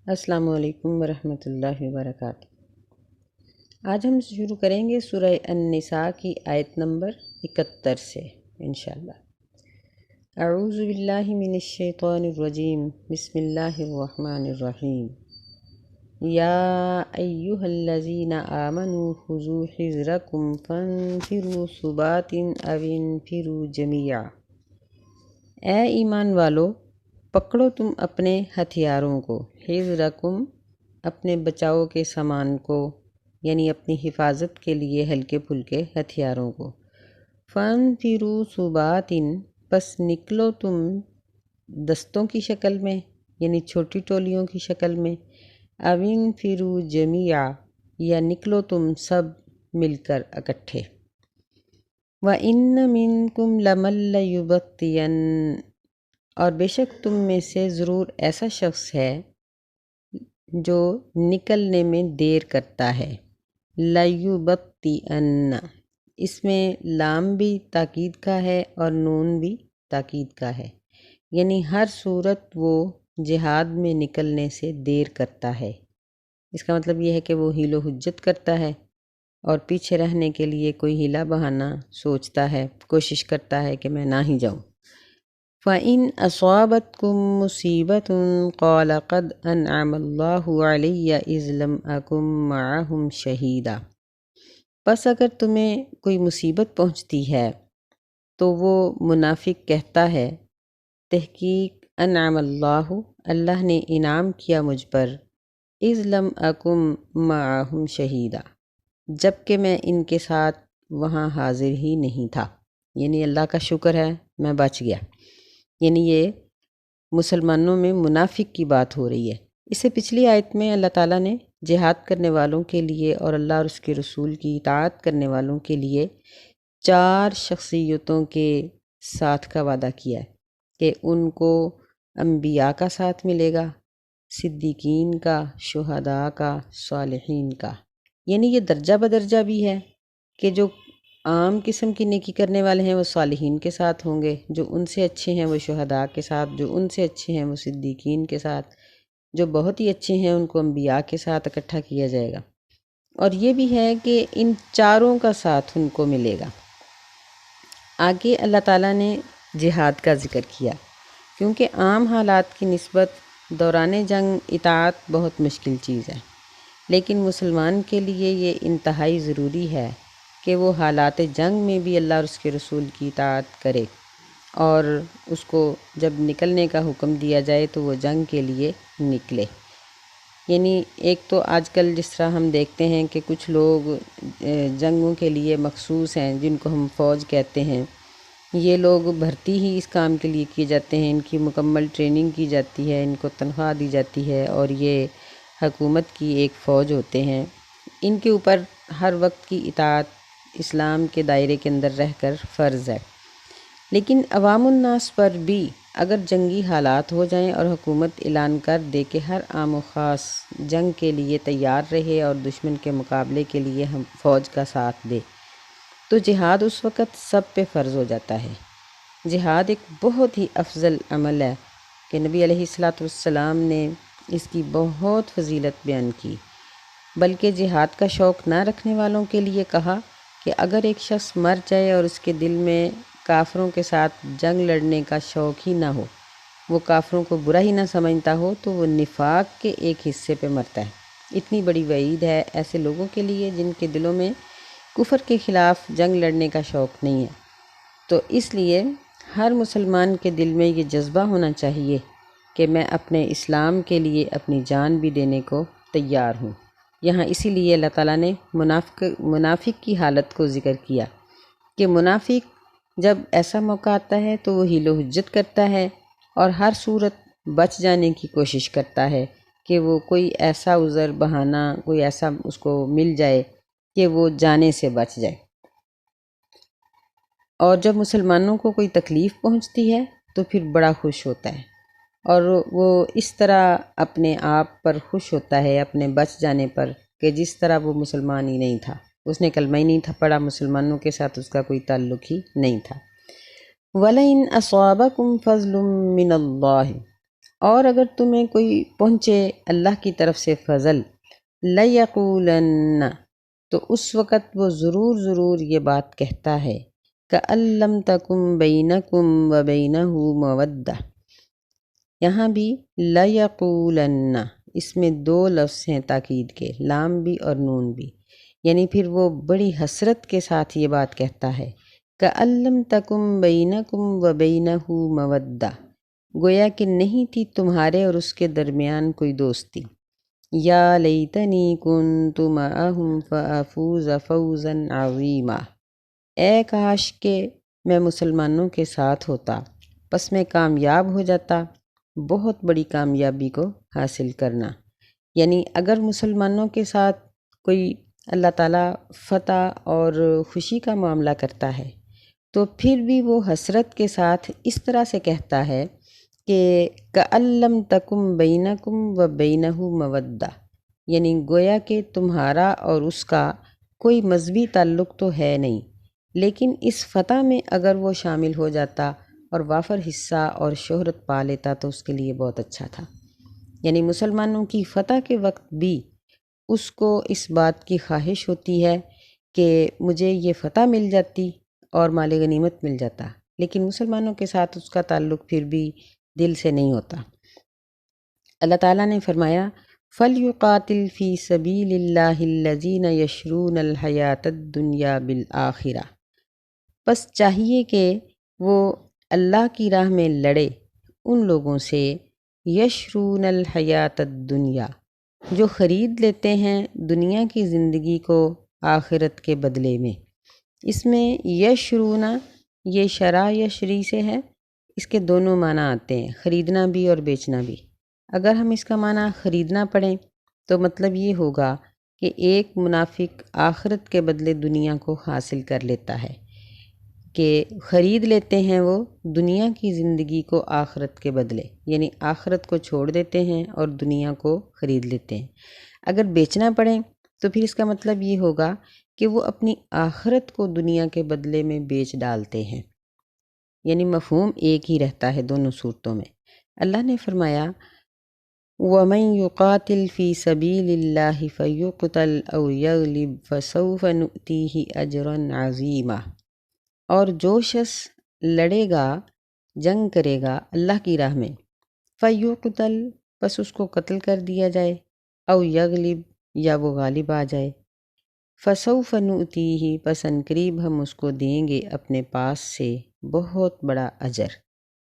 السلام علیکم ورحمۃ اللہ وبرکاتہ۔ آج ہم شروع کریں گے سورہ النساء کی آیت نمبر 71 سے انشاءاللہ۔ اعوذ باللہ من الشیطان الرجیم، بسم اللہ الرحمن الرحیم۔ یا ایہا الذین آمنوا خذوا حذرکم فانفروا ثبات او انفروا جمیعا۔ اے ایمان والو، پکڑو تم اپنے ہتھیاروں کو، حذرکم اپنے بچاؤ کے سامان کو، یعنی اپنی حفاظت کے لیے ہلکے پھلکے ہتھیاروں کو۔ فانفروا ثبات، پس نکلو تم دستوں کی شکل میں، یعنی چھوٹی ٹولیوں کی شکل میں، او انفروا جمیعا، یا نکلو تم سب مل کر اکٹھے۔ وَإِنَّ مِنْكُمْ لَمَن لَّيُبَطِّئَنَّ، اور بے شک تم میں سے ضرور ایسا شخص ہے جو نکلنے میں دیر کرتا ہے۔ لَّيُبَطِّئَنَّ، اس میں لام بھی تاکید کا ہے اور نون بھی تاکید کا ہے، یعنی ہر صورت وہ جہاد میں نکلنے سے دیر کرتا ہے۔ اس کا مطلب یہ ہے کہ وہ حیل و حجت کرتا ہے اور پیچھے رہنے کے لیے کوئی ہیلا بہانہ سوچتا ہے، کوشش کرتا ہے کہ میں نہ ہی جاؤں۔ فَإِنْ أَصَابَتْكُم مُّصِيبَةٌ قَالَ قَدْ أَنْعَمَ اللَّهُ عَلَيَّ إِذْ لَمْ أَكُن مَّعَهُمْ شَهِيدًا، پس اگر تمہیں کوئی مصیبت پہنچتی ہے تو وہ منافق کہتا ہے، تحقیق انعم اللہ، اللہ نے انعام کیا مجھ پر، اذ لم اکم معہم شہیدا، جب کہ میں ان کے ساتھ وہاں حاضر ہی نہیں تھا، یعنی اللہ کا شکر ہے میں بچ گیا۔ یعنی یہ مسلمانوں میں منافق کی بات ہو رہی ہے۔ اس سے پچھلی آیت میں اللہ تعالیٰ نے جہاد کرنے والوں کے لیے اور اللہ اور اس کے رسول کی اطاعت کرنے والوں کے لیے 4 شخصیتوں کے ساتھ کا وعدہ کیا ہے کہ ان کو انبیاء کا ساتھ ملے گا، صدیقین کا، شہداء کا، صالحین کا۔ یعنی یہ درجہ بدرجہ بھی ہے کہ جو عام قسم کی نیکی کرنے والے ہیں وہ صالحین کے ساتھ ہوں گے، جو ان سے اچھے ہیں وہ شہداء کے ساتھ، جو ان سے اچھے ہیں وہ صدیقین کے ساتھ، جو بہت ہی اچھے ہیں ان کو انبیاء کے ساتھ اکٹھا کیا جائے گا۔ اور یہ بھی ہے کہ ان چاروں کا ساتھ ان کو ملے گا۔ آگے اللہ تعالیٰ نے جہاد کا ذکر کیا، کیونکہ عام حالات کی نسبت دوران جنگ اطاعت بہت مشکل چیز ہے، لیکن مسلمان کے لیے یہ انتہائی ضروری ہے کہ وہ حالات جنگ میں بھی اللہ اور اس کے رسول کی اطاعت کرے، اور اس کو جب نکلنے کا حکم دیا جائے تو وہ جنگ کے لیے نکلے۔ یعنی ایک تو آج کل جس طرح ہم دیکھتے ہیں کہ کچھ لوگ جنگوں کے لیے مخصوص ہیں، جن کو ہم فوج کہتے ہیں، یہ لوگ بھرتی ہی اس کام کے لیے کیے جاتے ہیں، ان کی مکمل ٹریننگ کی جاتی ہے، ان کو تنخواہ دی جاتی ہے، اور یہ حکومت کی ایک فوج ہوتے ہیں۔ ان کے اوپر ہر وقت کی اطاعت اسلام کے دائرے کے اندر رہ کر فرض ہے، لیکن عوام الناس پر بھی اگر جنگی حالات ہو جائیں اور حکومت اعلان کر دے کہ ہر عام و خاص جنگ کے لیے تیار رہے اور دشمن کے مقابلے کے لیے ہم فوج کا ساتھ دے، تو جہاد اس وقت سب پہ فرض ہو جاتا ہے۔ جہاد ایک بہت ہی افضل عمل ہے کہ نبی علیہ السلام نے اس کی بہت فضیلت بیان کی، بلکہ جہاد کا شوق نہ رکھنے والوں کے لیے کہا کہ اگر ایک شخص مر جائے اور اس کے دل میں کافروں کے ساتھ جنگ لڑنے کا شوق ہی نہ ہو، وہ کافروں کو برا ہی نہ سمجھتا ہو، تو وہ نفاق کے ایک حصے پہ مرتا ہے۔ اتنی بڑی وعید ہے ایسے لوگوں کے لیے جن کے دلوں میں کفر کے خلاف جنگ لڑنے کا شوق نہیں ہے۔ تو اس لیے ہر مسلمان کے دل میں یہ جذبہ ہونا چاہیے کہ میں اپنے اسلام کے لیے اپنی جان بھی دینے کو تیار ہوں۔ یہاں اسی لیے اللہ تعالیٰ نے منافق کی حالت کو ذکر کیا کہ منافق جب ایسا موقع آتا ہے تو وہ حیل و حجت کرتا ہے اور ہر صورت بچ جانے کی کوشش کرتا ہے کہ وہ کوئی ایسا عذر بہانہ، کوئی ایسا اس کو مل جائے کہ وہ جانے سے بچ جائے۔ اور جب مسلمانوں کو کوئی تکلیف پہنچتی ہے تو پھر بڑا خوش ہوتا ہے، اور وہ اس طرح اپنے آپ پر خوش ہوتا ہے اپنے بچ جانے پر کہ جس طرح وہ مسلمان ہی نہیں تھا، اس نے کلمہ ہی نہیں تھا پڑھا، مسلمانوں کے ساتھ اس کا کوئی تعلق ہی نہیں تھا۔ وَلَئِنْ أَصَابَكُمْ فَضْلٌ مِّنَ اللَّهِ، اور اگر تمہیں کوئی پہنچے اللہ کی طرف سے فضل، لَيَقُولَنَّ، تو اس وقت وہ ضرور ضرور یہ بات کہتا ہے، كَأَن لَّمْ تَكُن بَيْنَكُمْ وَبَيْنَهُ مَوَدَّةٌ۔ یہاں بھی لَيَقُولَنَّ، اس میں دو لفظ ہیں تاکید کے، لام بھی اور نون بھی، یعنی پھر وہ بڑی حسرت کے ساتھ یہ بات کہتا ہے، كَأَن لَّمْ تَكُن بَيْنَكُمْ وَبَيْنَهُ مَوَدَّةٌ، گویا کہ نہیں تھی تمہارے اور اس کے درمیان کوئی دوستی۔ یا لیتنی کنت معہم فافوز فوزا عظیما، اے کاش کہ میں مسلمانوں کے ساتھ ہوتا، پس میں کامیاب ہو جاتا، بہت بڑی کامیابی کو حاصل کرنا۔ یعنی اگر مسلمانوں کے ساتھ کوئی اللہ تعالیٰ فتح اور خوشی کا معاملہ کرتا ہے تو پھر بھی وہ حسرت کے ساتھ اس طرح سے کہتا ہے کہ کأن لم تکن بینکم و بینہ مودہ، یعنی گویا کہ تمہارا اور اس کا کوئی مذہبی تعلق تو ہے نہیں، لیکن اس فتح میں اگر وہ شامل ہو جاتا اور وافر حصہ اور شہرت پا لیتا تو اس کے لیے بہت اچھا تھا۔ یعنی مسلمانوں کی فتح کے وقت بھی اس کو اس بات کی خواہش ہوتی ہے کہ مجھے یہ فتح مل جاتی اور مال غنیمت مل جاتا، لیکن مسلمانوں کے ساتھ اس کا تعلق پھر بھی دل سے نہیں ہوتا۔ اللہ تعالیٰ نے فرمایا فَلْيُقَاتِلْ فِي سَبِيلِ اللَّهِ الَّذِينَ يَشْرُونَ الْحَيَاةَ الدُّنْيَا بِالْآخِرَةِ، بس چاہیے کہ وہ اللہ کی راہ میں لڑے ان لوگوں سے یشرون الحیات الدنیا، جو خرید لیتے ہیں دنیا کی زندگی کو آخرت کے بدلے میں۔ اس میں یشرونا یہ شرا یشری سے ہے، اس کے دونوں معنی آتے ہیں، خریدنا بھی اور بیچنا بھی۔ اگر ہم اس کا معنی خریدنا پڑھیں تو مطلب یہ ہوگا کہ ایک منافق آخرت کے بدلے دنیا کو حاصل کر لیتا ہے، کہ خرید لیتے ہیں وہ دنیا کی زندگی کو آخرت کے بدلے، یعنی آخرت کو چھوڑ دیتے ہیں اور دنیا کو خرید لیتے ہیں۔ اگر بیچنا پڑے تو پھر اس کا مطلب یہ ہوگا کہ وہ اپنی آخرت کو دنیا کے بدلے میں بیچ ڈالتے ہیں، یعنی مفہوم ایک ہی رہتا ہے دونوں صورتوں میں۔ اللہ نے فرمایا وَمَن يُقَاتِلْ فِي سَبِيلِ اللَّهِ فَيُقْتَلْ أَوْ يَغْلِبْ فَسَوْفَ نُؤْتِيهِ أَجْرًا عَظِيمًا، اور جو شخص لڑے گا، جنگ کرے گا اللہ کی راہ میں، فَيُقْتَلْ، بس اس کو قتل کر دیا جائے، او یغلب، یا وہ غالب آ جائے، فَسَوْفَ نُؤْتِيهِ، پس عنقریب ہم اس کو دیں گے اپنے پاس سے بہت بڑا اجر۔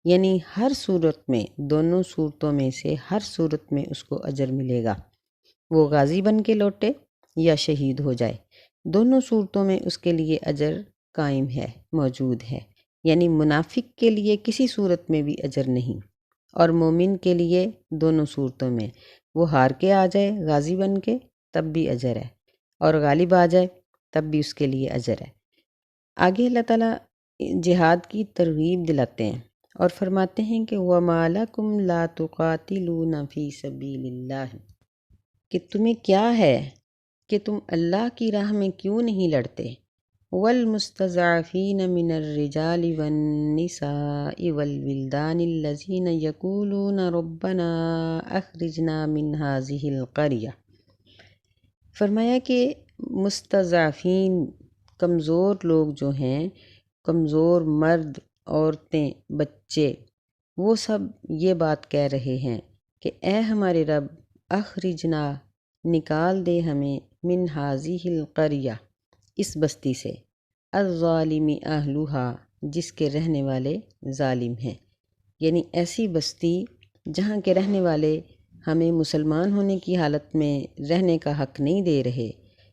یعنی ہر صورت میں، دونوں صورتوں میں سے ہر صورت میں اس کو اجر ملے گا، وہ غازی بن کے لوٹے یا شہید ہو جائے، دونوں صورتوں میں اس کے لیے اجر قائم ہے، موجود ہے۔ یعنی منافق کے لیے کسی صورت میں بھی اجر نہیں، اور مومن کے لیے دونوں صورتوں میں، وہ ہار کے آ جائے غازی بن کے تب بھی اجر ہے، اور غالب آ جائے تب بھی اس کے لیے اجر ہے۔ آگے اللہ تعالیٰ جہاد کی ترغیب دلاتے ہیں اور فرماتے ہیں کہ وَمَا لَكُمْ لَا تُقَاتِلُونَ فِي سَبِيلِ اللَّهِ، کہ تمہیں کیا ہے کہ تم اللہ کی راہ میں کیوں نہیں لڑتے، وَالْمُسْتَضْعَفِينَ مِنَ الرِّجَالِ وَالنِّسَاءِ وَالْوِلْدَانِ الَّذِينَ يَقُولُونَ رَبَّنَا أَخْرِجْنَا مِنْ هَٰذِهِ الْقَرْيَةِ، فرمایا کہ مستضعفین، کمزور لوگ جو ہیں، کمزور مرد، عورتیں، بچے، وہ سب یہ بات کہہ رہے ہیں کہ اے ہمارے رب، اخرجنا، نکال دے ہمیں، من هذه القریہ، اس بستی سے، الظالم اہلھا، جس کے رہنے والے ظالم ہیں، یعنی ایسی بستی جہاں کے رہنے والے ہمیں مسلمان ہونے کی حالت میں رہنے کا حق نہیں دے رہے،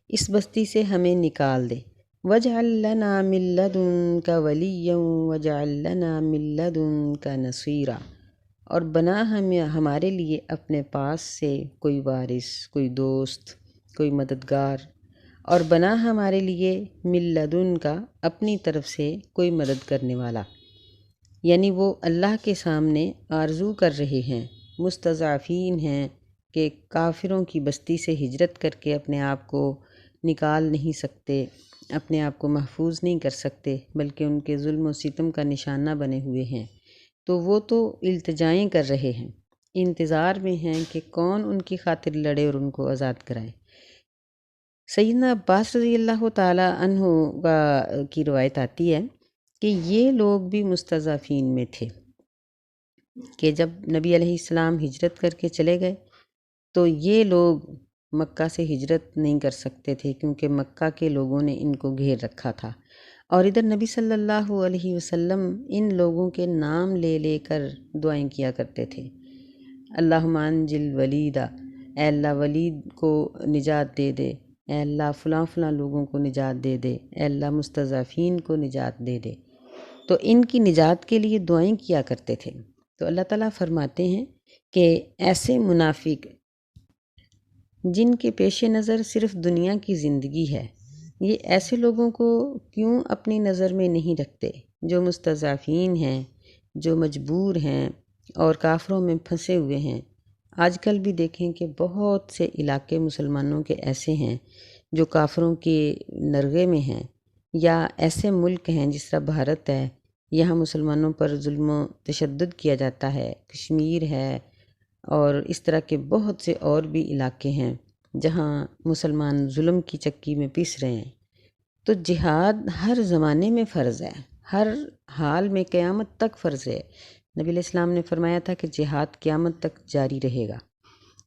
اس بستی سے ہمیں نکال دے۔ وَاجْعَل لَّنَا مِن لَّدُنكَ وَلِيًّا وَاجْعَل لَّنَا مِن لَّدُنكَ نَصِيرًا، اور بنا ہمارے لیے اپنے پاس سے کوئی وارث، کوئی دوست، کوئی مددگار، اور بنا ہمارے لیے من لدن کا، اپنی طرف سے کوئی مدد کرنے والا۔ یعنی وہ اللہ کے سامنے آرزو کر رہے ہیں، مستضعفین ہیں کہ کافروں کی بستی سے ہجرت کر کے اپنے آپ کو نکال نہیں سکتے، اپنے آپ کو محفوظ نہیں کر سکتے، بلکہ ان کے ظلم و ستم کا نشانہ بنے ہوئے ہیں، تو وہ تو التجائیں کر رہے ہیں، انتظار میں ہیں کہ کون ان کی خاطر لڑے اور ان کو آزاد کرائے۔ سیدنا عباس رضی اللہ تعالیٰ عنہ کی روایت آتی ہے کہ یہ لوگ بھی مستضعفین میں تھے، کہ جب نبی علیہ السلام ہجرت کر کے چلے گئے تو یہ لوگ مکہ سے ہجرت نہیں کر سکتے تھے، کیونکہ مکہ کے لوگوں نے ان کو گھیر رکھا تھا، اور ادھر نبی صلی اللہ علیہ وسلم ان لوگوں کے نام لے لے کر دعائیں کیا کرتے تھے۔ اللہم انجل ولیدہ، اے اللہ ولید کو نجات دے دے، اے اللہ فلاں فلاں لوگوں کو نجات دے دے، اے اللہ مستضعفین کو نجات دے دے۔ تو ان کی نجات کے لیے دعائیں کیا کرتے تھے۔ تو اللہ تعالیٰ فرماتے ہیں کہ ایسے منافق جن کے پیش نظر صرف دنیا کی زندگی ہے، یہ ایسے لوگوں کو کیوں اپنی نظر میں نہیں رکھتے جو مستضعفین ہیں، جو مجبور ہیں اور کافروں میں پھنسے ہوئے ہیں۔ آج کل بھی دیکھیں کہ بہت سے علاقے مسلمانوں کے ایسے ہیں جو کافروں کے نرغے میں ہیں، یا ایسے ملک ہیں جس طرح بھارت ہے، یہاں مسلمانوں پر ظلم و تشدد کیا جاتا ہے، کشمیر ہے، اور اس طرح کے بہت سے اور بھی علاقے ہیں جہاں مسلمان ظلم کی چکی میں پیس رہے ہیں۔ تو جہاد ہر زمانے میں فرض ہے، ہر حال میں قیامت تک فرض ہے۔ نبی علیہ السلام نے فرمایا تھا کہ جہاد قیامت تک جاری رہے گا۔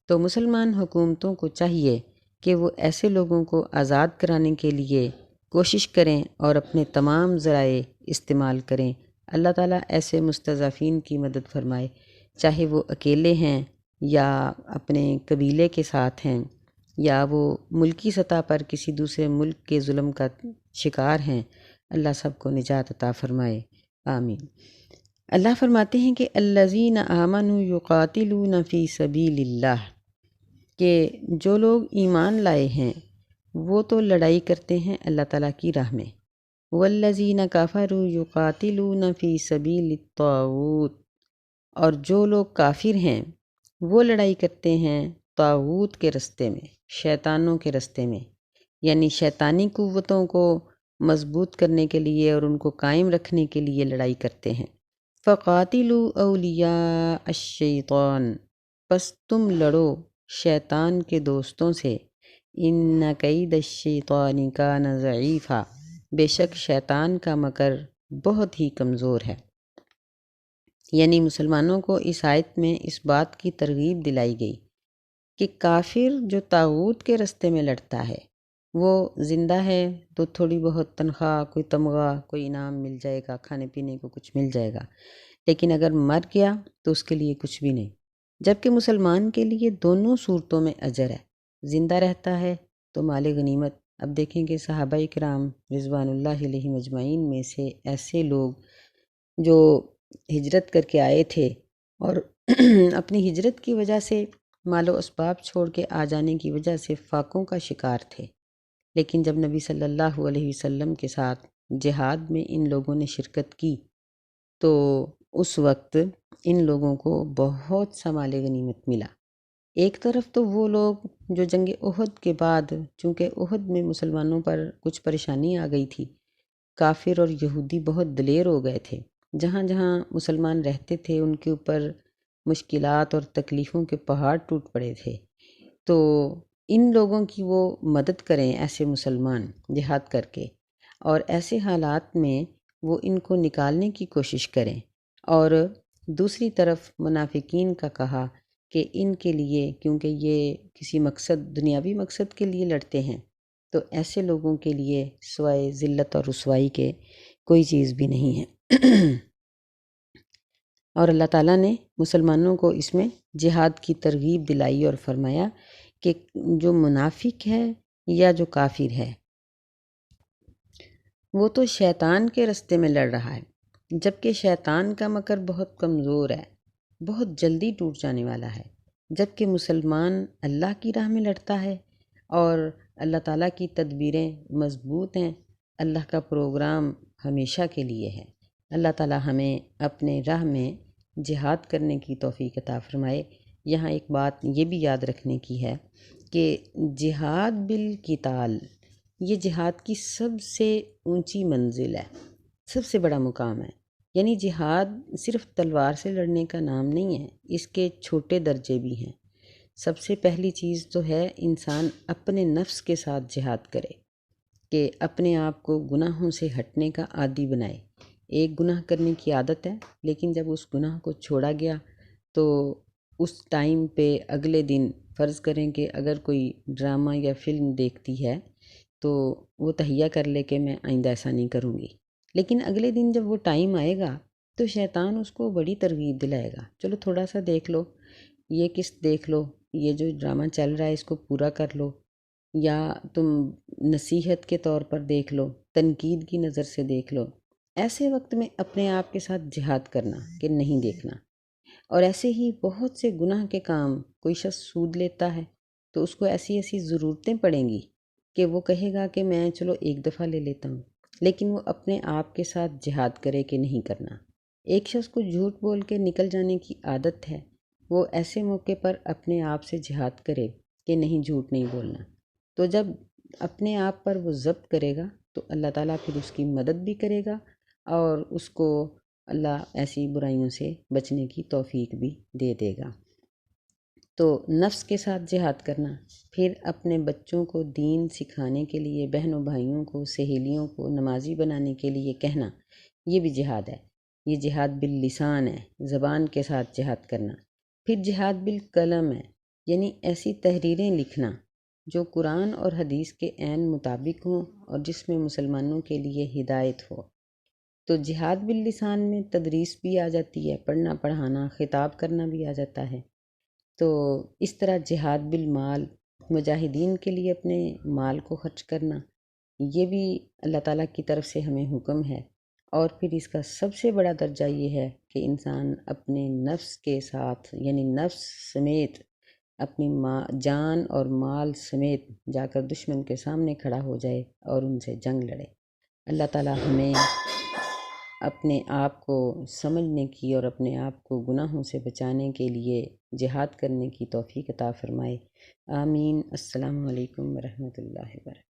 تو مسلمان حکومتوں کو چاہیے کہ وہ ایسے لوگوں کو آزاد کرانے کے لیے کوشش کریں اور اپنے تمام ذرائع استعمال کریں۔ اللہ تعالیٰ ایسے مستضعفین کی مدد فرمائے، چاہے وہ اکیلے ہیں یا اپنے قبیلے کے ساتھ ہیں، یا وہ ملکی سطح پر کسی دوسرے ملک کے ظلم کا شکار ہیں۔ اللہ سب کو نجات عطا فرمائے، آمین۔ اللہ فرماتے ہیں کہ الذین آمنوا یقاتلون فی سبیل اللہ، کہ جو لوگ ایمان لائے ہیں وہ تو لڑائی کرتے ہیں اللہ تعالیٰ کی راہ میں۔ والذین کفروا یقاتلون فی سبیل الطاغوت، اور جو لوگ کافر ہیں وہ لڑائی کرتے ہیں طاغوت کے رستے میں، شیطانوں کے رستے میں، یعنی شیطانی قوتوں کو مضبوط کرنے کے لیے اور ان کو قائم رکھنے کے لیے لڑائی کرتے ہیں۔ فقاتلوا اولیاء الشیطان، پس تم لڑو شیطان کے دوستوں سے، ان کید الشیطان کان ضعیفا، بے شک شیطان کا مکر بہت ہی کمزور ہے۔ یعنی مسلمانوں کو اس آیت میں اس بات کی ترغیب دلائی گئی کہ کافر جو طاغوت کے رستے میں لڑتا ہے وہ زندہ ہے تو تھوڑی بہت تنخواہ، کوئی تمغہ، کوئی انعام مل جائے گا، کھانے پینے کو کچھ مل جائے گا، لیکن اگر مر گیا تو اس کے لیے کچھ بھی نہیں۔ جبکہ مسلمان کے لیے دونوں صورتوں میں اجر ہے، زندہ رہتا ہے تو مال غنیمت۔ اب دیکھیں کہ صحابہ کرام رضوان اللہ علیہم اجمعین میں سے ایسے لوگ جو ہجرت کر کے آئے تھے اور اپنی ہجرت کی وجہ سے مال و اسباب چھوڑ کے آ جانے کی وجہ سے فاقوں کا شکار تھے، لیکن جب نبی صلی اللہ علیہ وسلم کے ساتھ جہاد میں ان لوگوں نے شرکت کی تو اس وقت ان لوگوں کو بہت سا مال غنیمت ملا۔ ایک طرف تو وہ لوگ جو جنگ احد کے بعد، چونکہ احد میں مسلمانوں پر کچھ پریشانی آ گئی تھی، کافر اور یہودی بہت دلیر ہو گئے تھے، جہاں جہاں مسلمان رہتے تھے ان کے اوپر مشکلات اور تکلیفوں کے پہاڑ ٹوٹ پڑے تھے۔ تو ان لوگوں کی وہ مدد کریں، ایسے مسلمان جہاد کر کے، اور ایسے حالات میں وہ ان کو نکالنے کی کوشش کریں۔ اور دوسری طرف منافقین کا کہا کہ ان کے لیے، کیونکہ یہ کسی مقصد، دنیاوی مقصد کے لیے لڑتے ہیں، تو ایسے لوگوں کے لیے سوائے ذلت اور رسوائی کے کوئی چیز بھی نہیں ہے۔ اور اللہ تعالیٰ نے مسلمانوں کو اس میں جہاد کی ترغیب دلائی اور فرمایا کہ جو منافق ہے یا جو کافر ہے وہ تو شیطان کے رستے میں لڑ رہا ہے، جبکہ شیطان کا مکر بہت کمزور ہے، بہت جلدی ٹوٹ جانے والا ہے، جبکہ مسلمان اللہ کی راہ میں لڑتا ہے اور اللہ تعالیٰ کی تدبیریں مضبوط ہیں، اللہ کا پروگرام ہمیشہ کے لیے ہے۔ اللہ تعالیٰ ہمیں اپنے راہ میں جہاد کرنے کی توفیق عطا فرمائے۔ یہاں ایک بات یہ بھی یاد رکھنے کی ہے کہ جہاد بالقتال، یہ جہاد کی سب سے اونچی منزل ہے، سب سے بڑا مقام ہے۔ یعنی جہاد صرف تلوار سے لڑنے کا نام نہیں ہے، اس کے چھوٹے درجے بھی ہیں۔ سب سے پہلی چیز تو ہے انسان اپنے نفس کے ساتھ جہاد کرے، کہ اپنے آپ کو گناہوں سے ہٹنے کا عادی بنائے۔ ایک گناہ کرنے کی عادت ہے، لیکن جب اس گناہ کو چھوڑا گیا تو اس ٹائم پہ اگلے دن فرض کریں کہ اگر کوئی ڈرامہ یا فلم دیکھتی ہے تو وہ تہیہ کر لے کہ میں آئندہ ایسا نہیں کروں گی، لیکن اگلے دن جب وہ ٹائم آئے گا تو شیطان اس کو بڑی ترغیب دلائے گا، چلو تھوڑا سا دیکھ لو، یہ قسط دیکھ لو، یہ جو ڈرامہ چل رہا ہے اس کو پورا کر لو، یا تم نصیحت کے طور پر دیکھ لو، تنقید کی نظر سے دیکھ لو۔ ایسے وقت میں اپنے آپ کے ساتھ جہاد کرنا کہ نہیں دیکھنا۔ اور ایسے ہی بہت سے گناہ کے کام، کوئی شخص سود لیتا ہے تو اس کو ایسی ایسی ضرورتیں پڑیں گی کہ وہ کہے گا کہ میں چلو ایک دفعہ لے لیتا ہوں، لیکن وہ اپنے آپ کے ساتھ جہاد کرے کہ نہیں کرنا۔ ایک شخص کو جھوٹ بول کے نکل جانے کی عادت ہے، وہ ایسے موقع پر اپنے آپ سے جہاد کرے کہ نہیں، جھوٹ نہیں بولنا۔ تو جب اپنے آپ پر وہ ضبط کرے گا تو اللہ تعالیٰ پھر اس کی مدد بھی کرے گا، اور اس کو اللہ ایسی برائیوں سے بچنے کی توفیق بھی دے دے گا۔ تو نفس کے ساتھ جہاد کرنا، پھر اپنے بچوں کو دین سکھانے کے لیے، بہنوں بھائیوں کو، سہیلیوں کو نمازی بنانے کے لیے کہنا، یہ بھی جہاد ہے۔ یہ جہاد باللسان ہے، زبان کے ساتھ جہاد کرنا۔ پھر جہاد بالقلم ہے، یعنی ایسی تحریریں لکھنا جو قرآن اور حدیث کے عین مطابق ہوں اور جس میں مسلمانوں کے لیے ہدایت ہو۔ تو جہاد باللسان میں تدریس بھی آ جاتی ہے، پڑھنا پڑھانا، خطاب کرنا بھی آ جاتا ہے۔ تو اس طرح جہاد بالمال، مجاہدین کے لیے اپنے مال کو خرچ کرنا، یہ بھی اللہ تعالیٰ کی طرف سے ہمیں حکم ہے۔ اور پھر اس کا سب سے بڑا درجہ یہ ہے کہ انسان اپنے نفس کے ساتھ، یعنی نفس سمیت، اپنی جان اور مال سمیت جا کر دشمن کے سامنے کھڑا ہو جائے اور ان سے جنگ لڑے۔ اللہ تعالیٰ ہمیں اپنے آپ کو سمجھنے کی اور اپنے آپ کو گناہوں سے بچانے کے لیے جہاد کرنے کی توفیق عطا فرمائے۔ آمین۔ السلام علیکم ورحمۃ اللہ وبرکاتہ۔